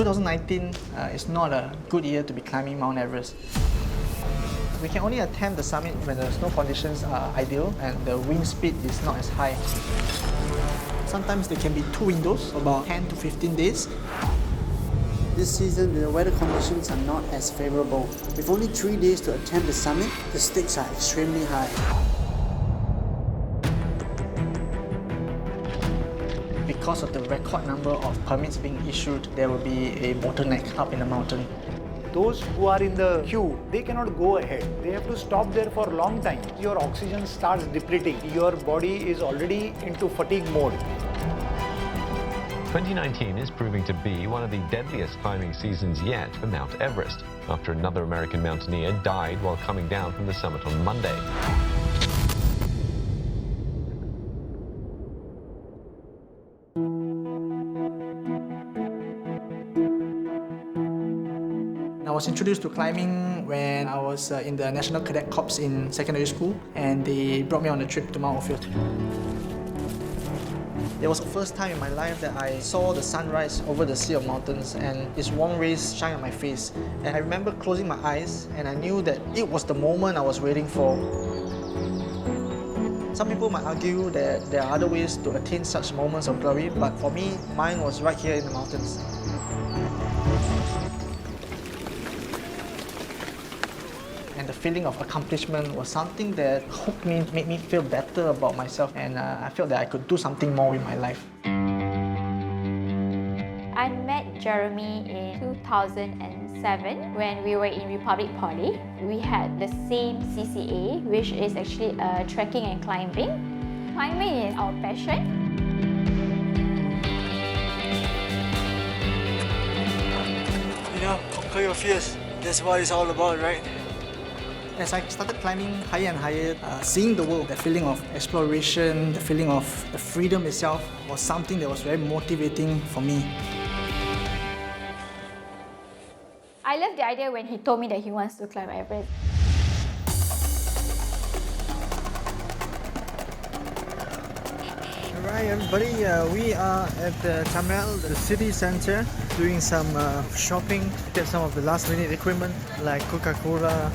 2019 is not a good year to be climbing Mount Everest. We can only attempt the summit when the snow conditions are ideal and the wind speed is not as high. Sometimes there can be 2 windows, about 10 to 15 days. This season, the weather conditions are not as favorable. With only 3 days to attempt the summit, the stakes are extremely high. Because of the record number of permits being issued, there will be a bottleneck up in the mountain. Those who are in the queue, they cannot go ahead. They have to stop there for a long time. Your oxygen starts depleting. Your body is already into fatigue mode. 2019 is proving to be one of the deadliest climbing seasons yet for Mount Everest, after another American mountaineer died while coming down from the summit on Monday. I was introduced to climbing when I was in the National Cadet Corps in secondary school, and they brought me on a trip to Mount Everest. It was the first time in my life that I saw the sunrise over the sea of mountains and its warm rays shine on my face. And I remember closing my eyes and I knew that it was the moment I was waiting for. Some people might argue that there are other ways to attain such moments of glory, but for me, mine was right here in the mountains. And the feeling of accomplishment was something that hooked me, made me feel better about myself, and I felt that I could do something more with my life. I met Jeremy in 2007 when we were in Republic Poly. We had the same CCA, which is actually trekking and climbing. Climbing is our passion. You know, conquer your fears. That's what it's all about, right? As I started climbing higher and higher, seeing the world, the feeling of exploration, the feeling of the freedom itself was something that was very motivating for me. I love the idea when he told me that he wants to climb Everest. Alright everybody, we are at the Tamil, the city center, doing some shopping, get some of the last minute equipment like Coca-Cola.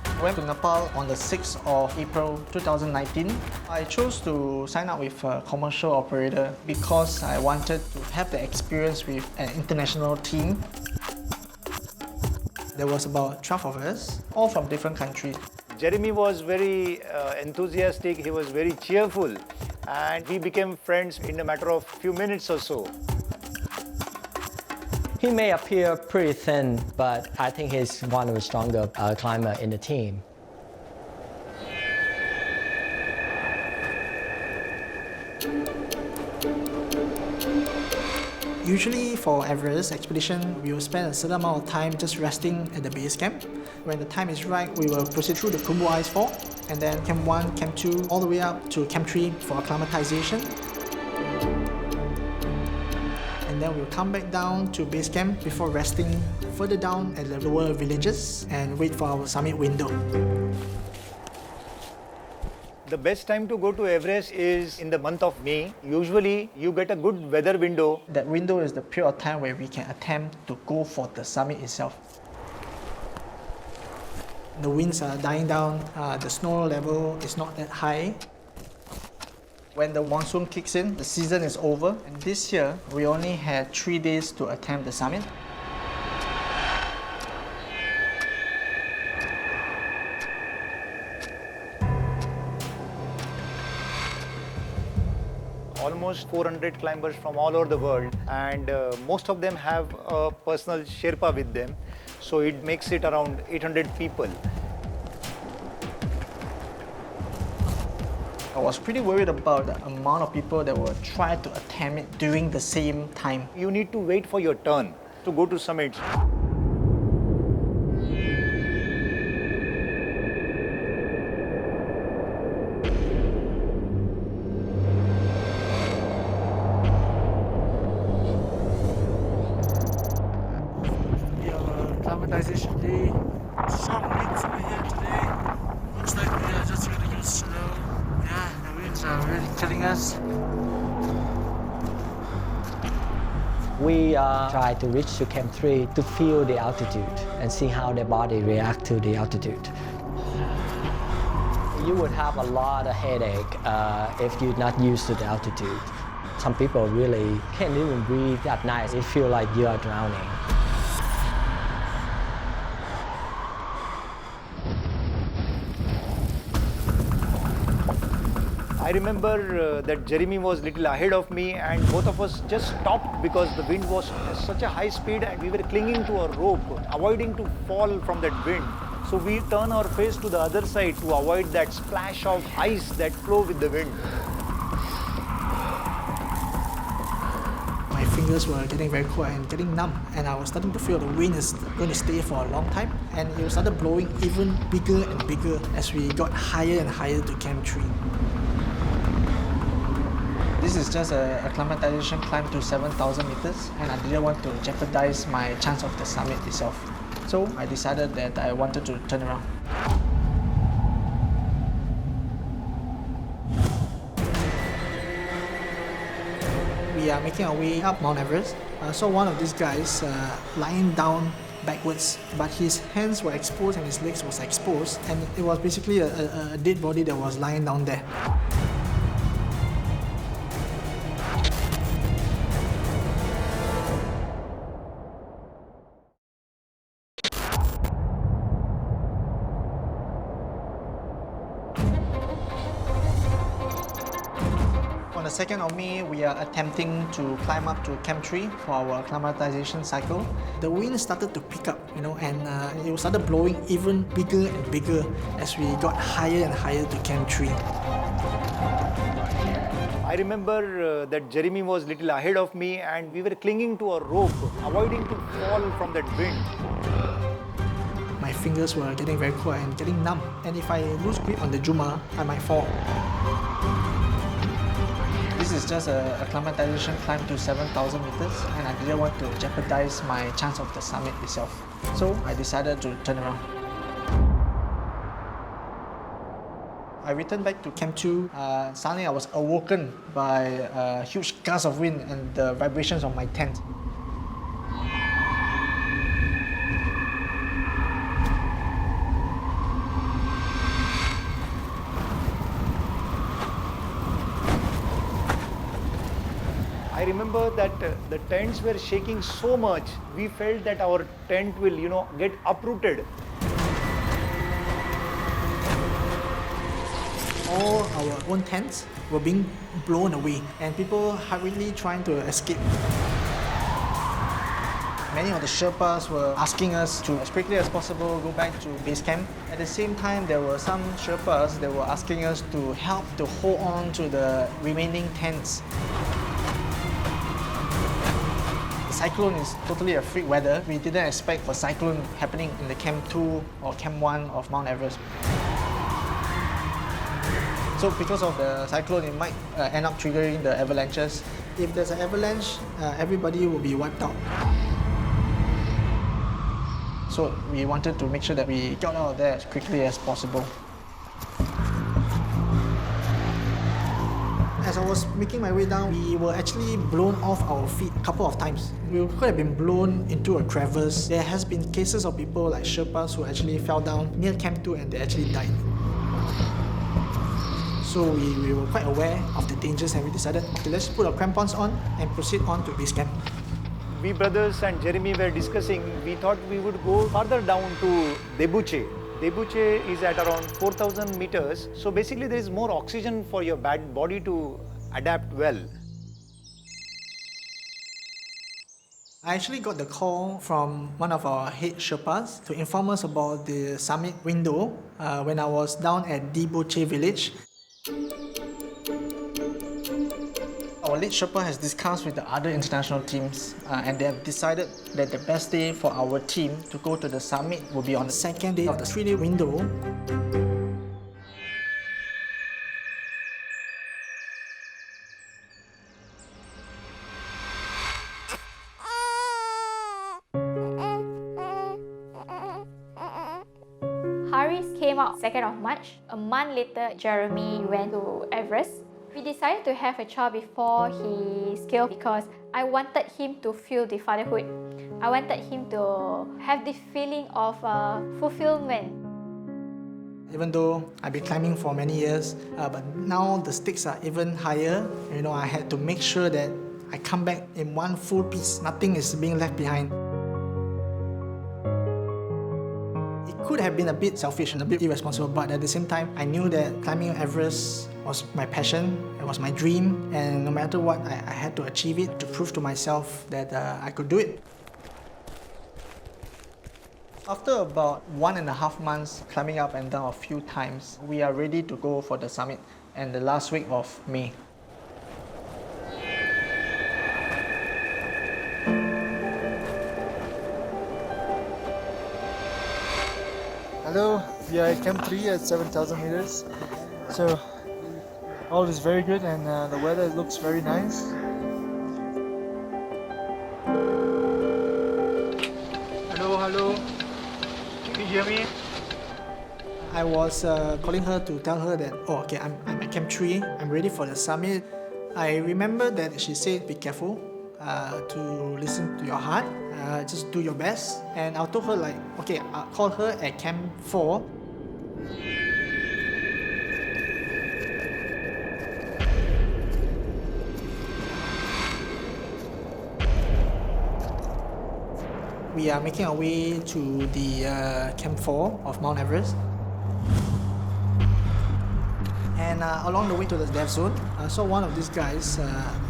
I went to Nepal on the 6th of April 2019. I chose to sign up with a commercial operator because I wanted to have the experience with an international team. There was about 12 of us, all from different countries. Jeremy was very enthusiastic, he was very cheerful, and we became friends in a matter of few minutes or so. He may appear pretty thin, but I think he's one of the stronger climbers in the team. Usually for Everest expedition, we will spend a certain amount of time just resting at the base camp. When the time is right, we will proceed through the Khumbu Icefall, and then Camp 1, Camp 2, all the way up to Camp 3 for acclimatization. And then we'll come back down to base camp before resting further down at the lower villages and wait for our summit window. The best time to go to Everest is in the month of May. Usually, you get a good weather window. That window is the period of time where we can attempt to go for the summit itself. The winds are dying down, the snow level is not that high. When the monsoon kicks in, the season is over. And this year, we only had 3 days to attempt the summit. Almost 400 climbers from all over the world, and most of them have a personal Sherpa with them. So it makes it around 800 people. I was pretty worried about the amount of people that will try to attempt it during the same time. You need to wait for your turn to go to summits. Acclimatization day. Strong winds over here today. Looks like we are just going to use slow. Yeah, the winds are really killing us. We try to reach to Camp 3 to feel the altitude and see how their body react to the altitude. You would have a lot of headache if you're not used to the altitude. Some people really can't even breathe at night. They feel like you are drowning. I remember that Jeremy was little ahead of me and both of us just stopped because the wind was at such a high speed and we were clinging to a rope, avoiding to fall from that wind. So we turn our face to the other side to avoid that splash of ice that flow with the wind. My fingers were getting very cold and getting numb, and I was starting to feel the wind is going to stay for a long time, and it started blowing even bigger and bigger as we got higher and higher to Camp 3. This is just a acclimatization climb to 7,000 meters, and I didn't want to jeopardize my chance of the summit itself. So I decided that I wanted to turn around. We are making our way up Mount Everest. I saw one of these guys lying down backwards, but his hands were exposed and his legs was exposed, and it was basically a dead body that was lying down there. On the 2nd of May, we are attempting to climb up to Camp 3 for our acclimatization cycle. The wind started to pick up, and it started blowing even bigger and bigger as we got higher and higher to Camp 3. I remember that Jeremy was little ahead of me and we were clinging to a rope, avoiding to fall from that wind. My fingers were getting very cold and getting numb, and if I lose grip on the Juma, I might fall. This is just a acclimatization climb to 7,000 meters, and I didn't want to jeopardize my chance of the summit itself. So I decided to turn around. I returned back to Camp 2. Suddenly I was awoken by a huge gust of wind and the vibrations of my tent. I remember that the tents were shaking so much, we felt that our tent will, get uprooted. All our own tents were being blown away, and people hurriedly trying to escape. Many of the Sherpas were asking us to, as quickly as possible, go back to base camp. At the same time, there were some Sherpas that were asking us to help to hold on to the remaining tents. Cyclone is totally a freak weather. We didn't expect for cyclone happening in the Camp 2 or Camp 1 of Mount Everest. So because of the cyclone, it might end up triggering the avalanches. If there's an avalanche, everybody will be wiped out. So we wanted to make sure that we got out of there as quickly as possible. As I was making my way down, we were actually blown off our feet a couple of times. We could have been blown into a crevice. There has been cases of people like Sherpas who actually fell down near Camp 2 and they actually died. So we were quite aware of the dangers and we decided, okay, let's put our crampons on and proceed on to base camp. We brothers and Jeremy were discussing, we thought we would go further down to Debuche. Debuche is at around 4,000 meters. So basically there is more oxygen for your body to adapt well. I actually got the call from one of our head Sherpas to inform us about the summit window when I was down at Debuche village. Our lead Sherpa has discussed with the other international teams and they have decided that the best day for our team to go to the summit will be on the second day of the 3-day window. Haris came out 2nd of March. A month later, Jeremy went to Everest. We decided to have a child before he scaled because I wanted him to feel the fatherhood. I wanted him to have this feeling of fulfillment. Even though I've been climbing for many years, but now the stakes are even higher. I had to make sure that I come back in one full piece. Nothing is being left behind. It could have been a bit selfish and a bit irresponsible, but at the same time, I knew that climbing Everest was my passion, it was my dream, and no matter what, I had to achieve it to prove to myself that I could do it. After about 1.5 months climbing up and down a few times, we are ready to go for the summit and the last week of May. Hello, we are at Camp 3 at 7,000 meters. So all is very good and the weather looks very nice. Hello. Can you hear me? I was calling her to tell her that, okay, I'm at Camp 3, I'm ready for the summit. I remember that she said, be careful, to listen to your heart, just do your best. And I told her okay, I'll call her at Camp 4. We are making our way to the Camp 4 of Mount Everest. And along the way to the death zone, I saw one of these guys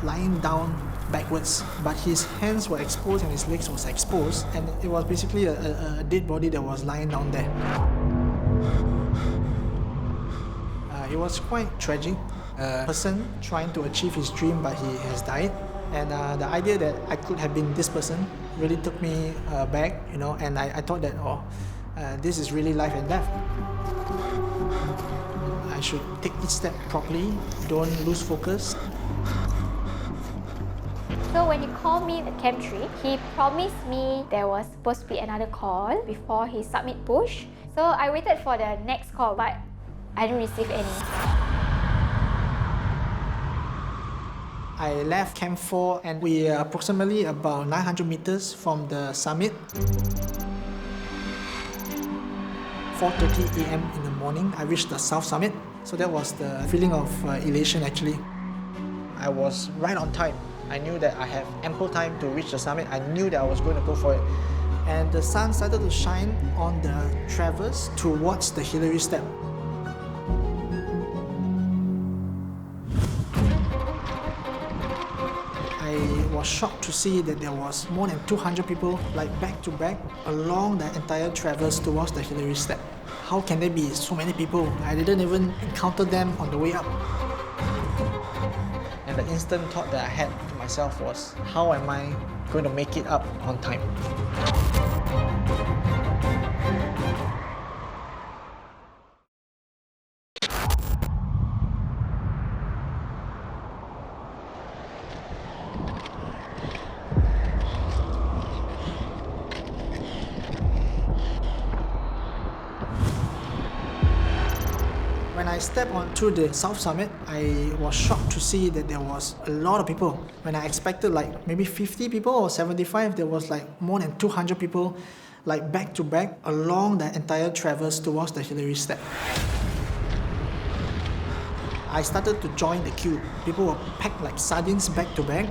lying down backwards, but his hands were exposed and his legs was exposed, and it was basically a dead body that was lying down there. It was quite tragic. A person trying to achieve his dream, but he has died. And the idea that I could have been this person really took me back, and I thought that, this is really life and death. I should take each step properly, don't lose focus. So when he called me at Camp 3, he promised me there was supposed to be another call before his summit push. So I waited for the next call, but I didn't receive any. I left Camp 4 and we are approximately about 900 meters from the summit. 4:30 a.m. in the morning, I reached the South Summit. So that was the feeling of elation actually. I was right on time. I knew that I have ample time to reach the summit. I knew that I was going to go for it. And the sun started to shine on the traverse towards the Hillary Step. I was shocked to see that there was more than 200 people back to back along the entire traverse towards the Hillary Step. How can there be so many people? I didn't even encounter them on the way up. And the instant thought that I had to myself was, how am I going to make it up on time? When I stepped onto the South Summit, I was shocked to see that there was a lot of people. When I expected maybe 50 people or 75, there was more than 200 people back to back along the entire traverse towards the Hillary Step. I started to join the queue. People were packed like sardines back to back.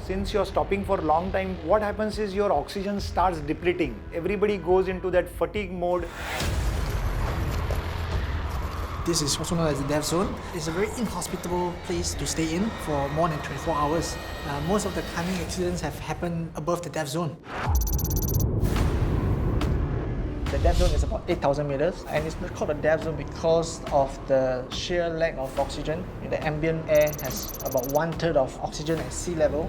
Since you're stopping for a long time, what happens is your oxygen starts depleting. Everybody goes into that fatigue mode. This is also known as the death zone. It's a very inhospitable place to stay in for more than 24 hours. Most of the climbing accidents have happened above the death zone. The death zone is about 8,000 meters, and it's called the death zone because of the sheer lack of oxygen. The ambient air has about 1/3 of oxygen at sea level.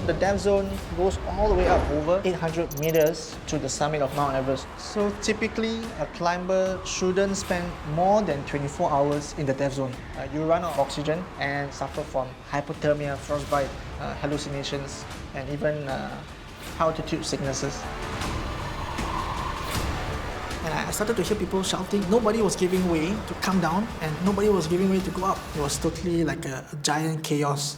The death zone goes all the way up over 800 meters to the summit of Mount Everest. So typically, a climber shouldn't spend more than 24 hours in the death zone. You run out of oxygen and suffer from hypothermia, frostbite, hallucinations, and even altitude sicknesses. And I started to hear people shouting. Nobody was giving way to come down, and nobody was giving way to go up. It was totally like a giant chaos.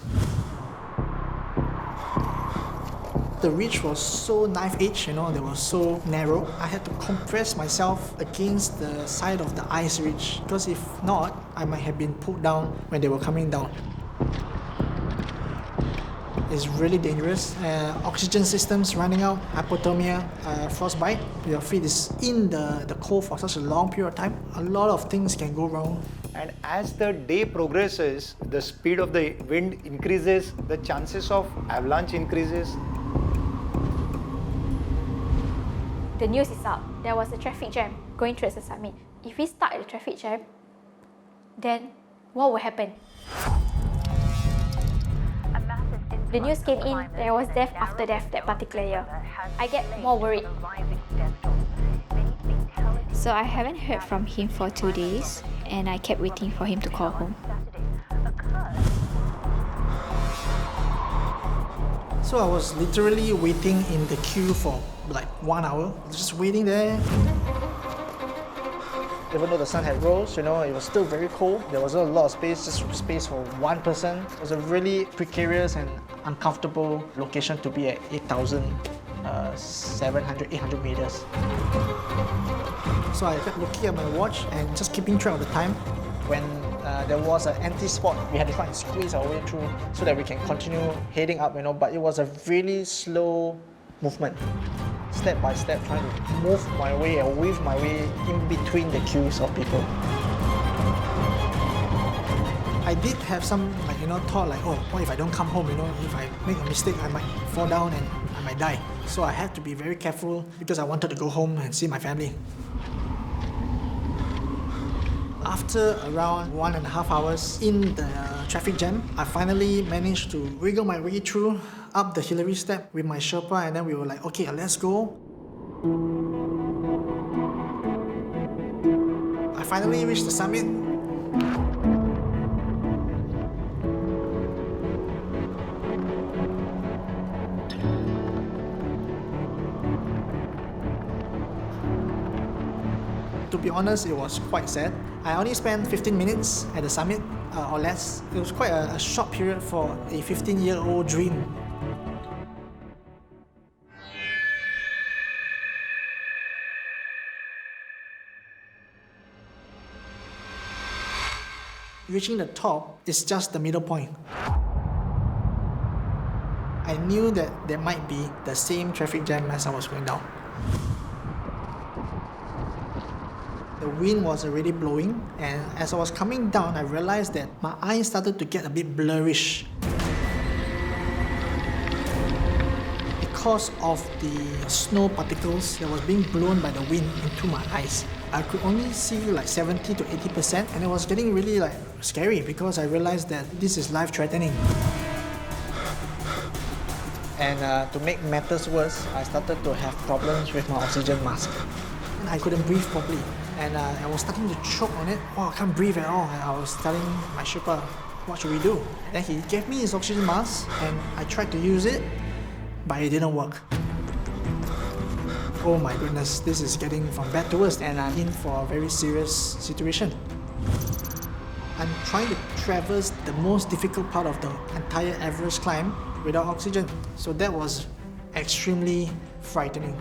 The ridge was so knife edge, they were so narrow. I had to compress myself against the side of the ice ridge, because if not, I might have been pulled down when they were coming down. It's really dangerous. Oxygen systems running out, hypothermia, frostbite. Your feet is in the cold for such a long period of time. A lot of things can go wrong. And as the day progresses, the speed of the wind increases, the chances of avalanche increases. The news is out. There was a traffic jam going towards the summit. If we stuck at the traffic jam, then what will happen? The news came in, there was death after death that particular year. I get more worried. So I haven't heard from him for 2 days, and I kept waiting for him to call home. So I was literally waiting in the queue for like 1 hour, just waiting there. Even though the sun had rose, it was still very cold. There wasn't a lot of space, just space for one person. It was a really precarious and uncomfortable location to be at 8,700, 800 meters. So I kept looking at my watch and just keeping track of the time. When there was an empty spot, we had to try and squeeze our way through so that we can continue heading up, but it was a really slow movement. Step by step, trying to move my way and weave my way in between the queues of people. I did have some thought like, oh, what if I don't come home, if I make a mistake, I might fall down and I might die. So I had to be very careful because I wanted to go home and see my family. After around 1.5 hours in the traffic jam, I finally managed to wiggle my way through up the Hillary step with my Sherpa, and then we were like, okay, let's go. I finally reached the summit. To be honest, it was quite sad. I only spent 15 minutes at the summit, or less. It was quite a short period for a 15-year-old dream. Reaching the top is just the middle point. I knew that there might be the same traffic jam as I was going down. The wind was already blowing, and as I was coming down, I realized that my eyes started to get a bit blurrish. Because of the snow particles that was being blown by the wind into my eyes, I could only see like 70 to 80%, and it was getting really scary because I realized that this is life-threatening. And to make matters worse, I started to have problems with my oxygen mask. I couldn't breathe properly, and I was starting to choke on it. Oh, I can't breathe at all. And I was telling my Sherpa, what should we do? Then he gave me his oxygen mask, and I tried to use it, but it didn't work. Oh my goodness, this is getting from bad to worse, and I'm in for a very serious situation. I'm trying to traverse the most difficult part of the entire Everest climb without oxygen. So that was extremely frightening.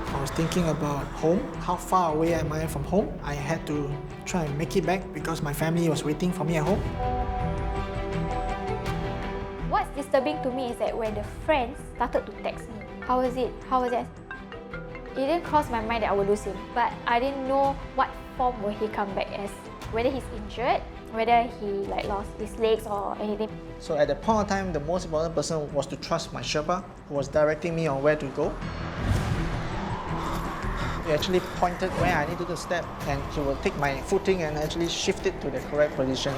I was thinking about home. How far away am I from home? I had to try and make it back because my family was waiting for me at home. What's disturbing to me is that when the friends started to text me, how was it? How was it? It didn't cross my mind that I would lose him, but I didn't know what form will he come back as. Whether he's injured, whether he lost his legs or anything. So at that point of time, the most important person was to trust my Sherpa, who was directing me on where to go. He actually pointed where I needed to step, and he will take my footing and actually shift it to the correct position.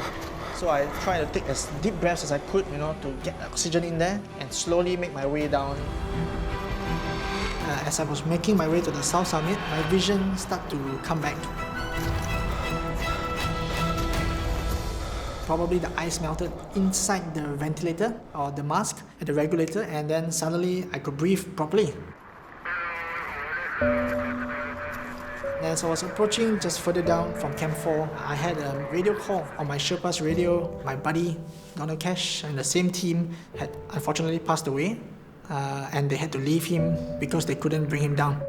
So I tried to take as deep breaths as I could, to get oxygen in there and slowly make my way down. As I was making my way to the south summit, my vision started to come back. Probably the ice melted inside the ventilator or the mask and the regulator, and then suddenly I could breathe properly. As I was approaching just further down from Camp 4, I had a radio call on my Sherpa's radio. My buddy, Donald Cash, and the same team had unfortunately passed away, and they had to leave him because they couldn't bring him down.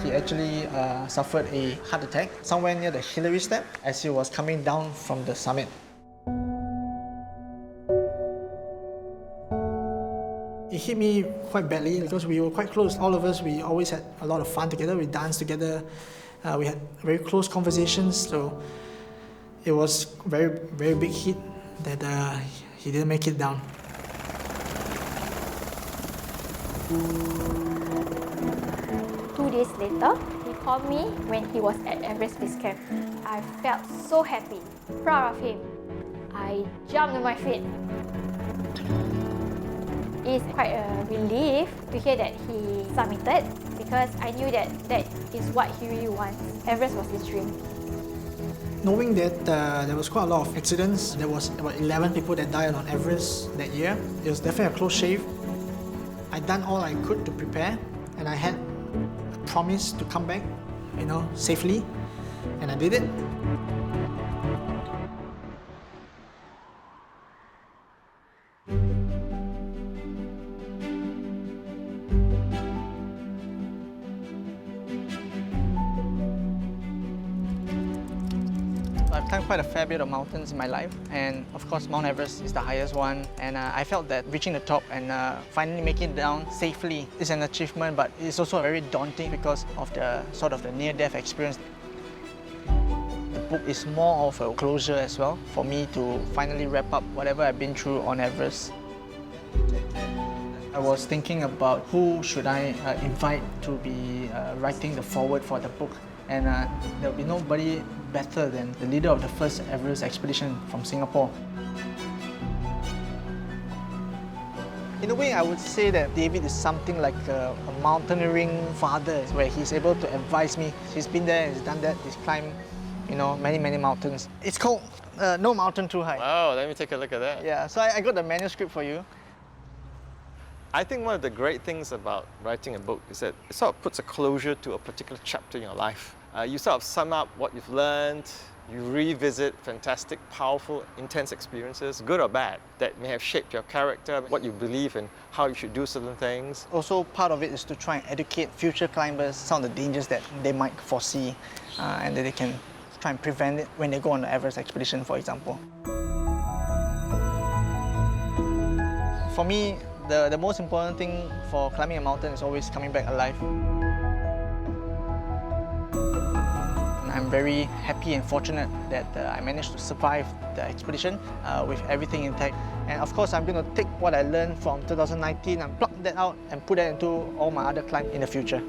He actually suffered a heart attack somewhere near the Hillary Step as he was coming down from the summit. It hit me quite badly because we were quite close. All of us, we always had a lot of fun together. We danced together. We had very close conversations. So it was very, very big hit that he didn't make it down. Two days later, he called me when he was at Everest Base Camp. I felt so happy, proud of him. I jumped on my feet. It's quite a relief to hear that he submitted because I knew that that is what he really wants. Everest was his dream. Knowing that there was quite a lot of accidents, there was about 11 people that died on Everest that year. It was definitely a close shave. I done all I could to prepare, and I had a promise to come back, safely, and I did it. I've climbed quite a fair bit of mountains in my life, and of course Mount Everest is the highest one, and I felt that reaching the top and finally making it down safely is an achievement, but it's also very daunting because of the near-death experience. The book is more of a closure as well for me to finally wrap up whatever I've been through on Everest. I was thinking about who should I invite to be writing the foreword for the book, and there will be nobody better than the leader of the first Everest expedition from Singapore. In a way, I would say that David is something like a mountaineering father, where he's able to advise me. He's been there, he's done that, he's climbed, many, many mountains. It's called No Mountain Too High. Wow, let me take a look at that. Yeah, so I got the manuscript for you. I think one of the great things about writing a book is that it sort of puts a closure to a particular chapter in your life. You sort of sum up what you've learned, you revisit fantastic, powerful, intense experiences, good or bad, that may have shaped your character, what you believe and how you should do certain things. Also, part of it is to try and educate future climbers some of the dangers that they might foresee and that they can try and prevent it when they go on the Everest expedition, for example. For me, the most important thing for climbing a mountain is always coming back alive. I'm very happy and fortunate that I managed to survive the expedition with everything intact. And of course, I'm going to take what I learned from 2019 and plug that out and put that into all my other climbs in the future.